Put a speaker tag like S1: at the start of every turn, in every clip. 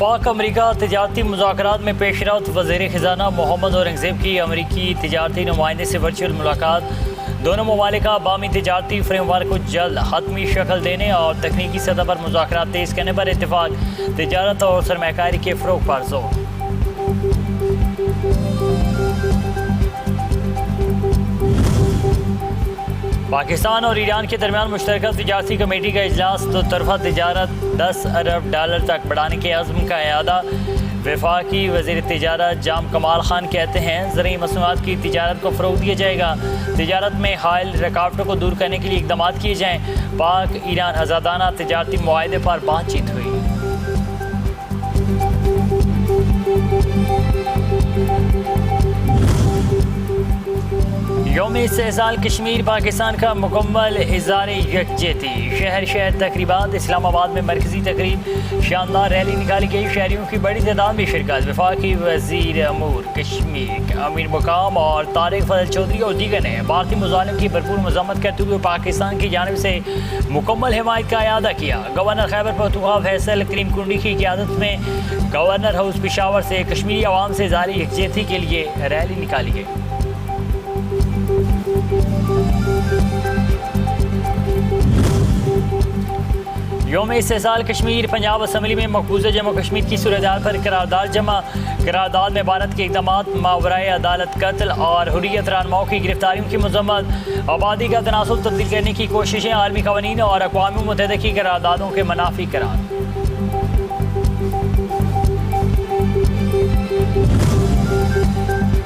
S1: पाक अमरीका तिजारती मुज़ाकरात में पेशरफ्त। वज़ीर ख़ज़ाना मोहम्मद औरंगज़ेब की अमरीकी तिजारती नुमाइंदे से वर्चुअल मुलाकात। दोनों ममालिक का बामी तिजारती फ्रेमवर्क को जल्द हतमी शक्ल देने और तकनीकी सतह पर मुज़ाकरात तेज़ करने पर इत्तेफाक। तिजारत और सरमायाकारी के फ़रोग़ पर जोर। पाकिस्तान और ईरान के दरमियान मुश्तरका तिजारती कमेटी का इजलास। दो तरफा तिजारत $10 अरब तक बढ़ाने के अज़्म का इआदा। वफाकी वज़ीर तिजारत जाम कमाल खान कहते हैं ज़रूरी मसनूआत की तिजारत को फ़रोग़ दिया जाएगा। तिजारत में हायल रुकावटों को दूर करने के लिए इक़दाम किए जाएँ। पाक ईरान आज़ादाना तिजारती मुआहदे पर बातचीत हुई। यौम इस्तेहसाल कश्मीर पाकिस्तान का मुकम्मल इज़हार यकजहती। शहर शहर तकरीबात। इस्लामाबाद में मरकज़ी तकरीब शानदार रैली निकाली गई। शहरियों की बड़ी तादाद में शिरकत। वफाकी वज़ीर अमूर कश्मीर अमीर मुकाम और तारिक फजल चौधरी और दीगर ने भारतीय मुजालिम की भरपूर मज़म्मत करते हुए पाकिस्तान की जानिब से मुकम्मल हिमायत का इआदा किया। गवर्नर खैबर पख्तूनख्वा फैसल करीम कुंडी की क़यादत में गवर्नर हाउस पेशावर से कश्मीरी अवाम से इज़हार यकजहती के लिए रैली निकाली गई। यौम इस्तेहसाल कश्मीर पंजाब असम्बली में मकबूजा जम्मू कश्मीर की सूरत पर करारदाद जमा। करारदाद में भारत के इक़दाम मावराए अदालत कत्ल और हुर्रियत रहनुमाओं की गिरफ्तारियों की मज़म्मत। आबादी का तनासुब तब्दील करने की कोशिशें। आलमी क़वानीन और अक़वाम मुत्तहिदा की करारदादों के मुनाफी करार।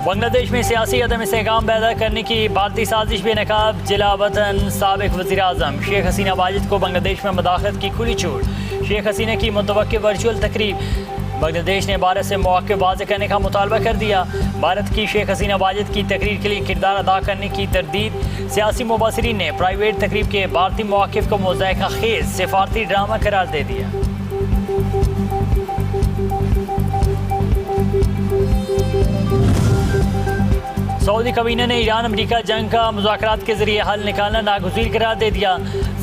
S1: बांग्लादेश में सियासी अदम इस्तेहकाम पैदा करने की भारतीय साजिश बेनकाब। जिला वतन साबिक वज़ीर आज़म शेख हसीना वाजिद को बांग्लादेश में मुदाखलत की खुली छूट। शेख हसीना की मुतवक्किल वर्चुअल तकरीब। बांग्लादेश ने भारत से मौक़े वाज़ेह करने का मुतालबा कर दिया। भारत की शेख हसीना वाजिद की तकरीर के लिए किरदार अदा करने की तरदीद। सियासी मुबसरीन ने प्राइवेट तकरीब के भारतीय मौक़िफ़ को मुज़ायक़ा खेज़ सिफारती ड्रामा करार दे दिया। सऊदी काबीना ने ईरान अमेरिका जंग का मुज़ाकरात के जरिए हल निकालना नागुज़ीर करार दे दिया।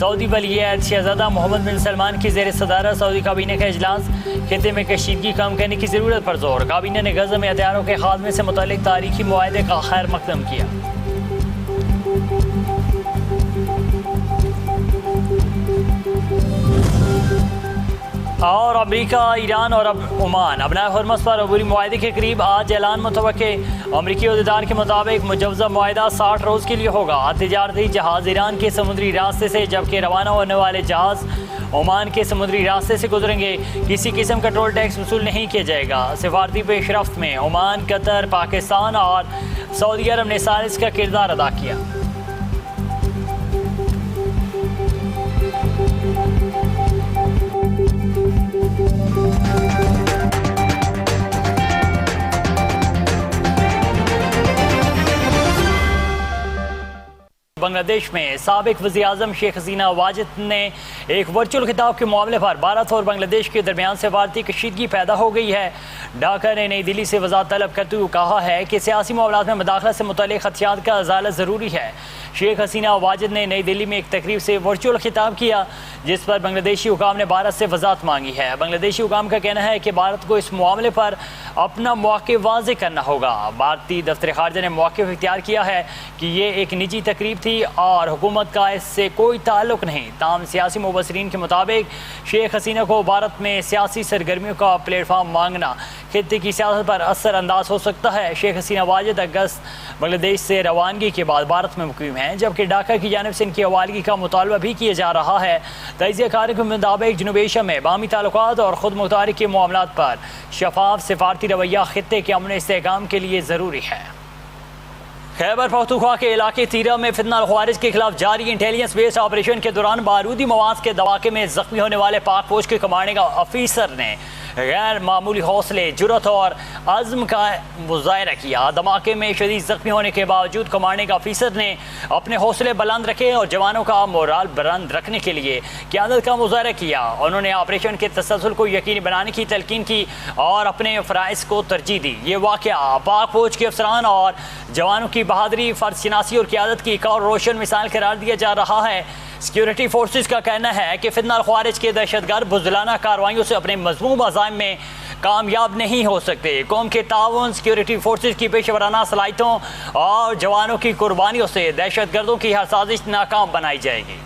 S1: सऊदी वली-ए-अहद शहज़ादा मोहम्मद बिन सलमान की ज़ेर सदारत सऊदी काबीना का इजलास। खित्ते में कशीदगी कम करने की ज़रूरत पर जोर। काबीना ने गज़ा में हथियारों के खात्मे से मुतल्लिक़ तारीखी मुआहदे का खैर मकदम किया। और अमेरिका, ईरान और ओमान अपना हुर्मस पर अबूरी मुआहदे के करीब। आज ऐलान मुतवक्के। अमरीकी अहदेदार के मुताबिक मुजवज़ा मुआहदा 60 रोज़ के लिए होगा। तिजारती जहाज़ ईरान के समुद्री रास्ते से, जबकि रवाना होने वाले जहाज़ ओमान के समुद्री रास्ते से गुजरेंगे। किसी किस्म का टोल टैक्स वसूल नहीं किया जाएगा। सिफारती पेशरफ्त में ओमान, कतर, पाकिस्तान और सऊदी अरब ने सालिस का किरदार अदा किया। बांग्लादेश में साबिक वज़ीर आज़म शेख हसीना वाजिद ने एक वर्चुअल खिताब के मामले पर भारत और बांग्लादेश के दरमियान सिफारती कशीदगी पैदा हो गई है। ढाका ने नई दिल्ली से वज़ाहत तलब करते हुए कहा है कि सियासी मामलात में मुदाखलत से मुतल्लिक़ ख़दशात का इज़ाला ज़रूरी है। शेख हसीना वाजिद ने नई दिल्ली में एक तकरीब से वर्चुअल खिताब किया, जिस पर बांग्लादेशी हुकाम ने भारत से वज़ाहत मांगी है। बांग्लादेशी हुकाम का कहना है कि भारत को इस मामले पर अपना मौक़िफ़ वाज़ेह करना होगा। भारतीय दफ्तर ख़ारजा ने मौक़िफ़ इख्तियार किया है कि ये एक निजी तकरीब थी और हुकूमत का इससे कोई ताल्लुक़ नहीं। ताम सियासी मुबसरीन के मुताबिक शेख हसीना को भारत में सियासी सरगर्मियों का प्लेटफार्म मांगना खित्ते की सियासत पर असर अंदाज हो सकता है। शेख हसीना वाजिद अगस्त बांग्लादेश से रवानगी के बाद भारत में मुक़ीम हैं, जबकि ढाका की जानिब से इनकी हवालगी का मुतालबा भी किया जा रहा है। तजियाकारों के मुताबिक जनूबी एशिया में बामी ताल्लुकात और खुद मुख्तारी के मामलात पर शफाफ सिफारती रवैया खित्ते के अमन इस्तेहकाम के लिए ज़रूरी है। खैबर पख्तूनख्वा के इलाके तीरा में फितना ख्वारिज के खिलाफ जारी इंटेलिजेंस बेस्ड ऑपरेशन के दौरान बारूदी मवाद के धमाके में जख्मी होने वाले पाक फौज के कमांडिंग अफीसर ने गैर मामूली हौसले, जुर्रत और अज़्म का मुज़ाहरा किया। धमाके में शदीद ज़ख्मी होने के बावजूद कमांडिंग अफीसर ने अपने हौसले बुलंद रखे और जवानों का मोराल बुलंद रखने के लिए क़यादत का मुज़ाहरा किया। उन्होंने ऑपरेशन के तसलसल को यकीनी बनाने की तलकीन की और अपने फ़राइज़ को तरजीह दी। ये वाक़या पाक फौज के अफसरान और जवानों की बहादुरी, फ़र्ज़शनासी और क़यादत की एक और रोशन मिसाल करार दिया जा रहा है। सिक्योरिटी फोर्सेस का कहना है कि फितना ख्वारिज के दहशतगर्द बुज़दिलाना कार्रवाइयों से अपने मज़मूम अज़ाइम में कामयाब नहीं हो सकते। कौम के ताउन, सिक्योरिटी फोर्सेज की पेशेवराना सलाहियतों और जवानों की कुर्बानियों से दहशत गर्दों की हर साजिश नाकाम बनाई जाएगी।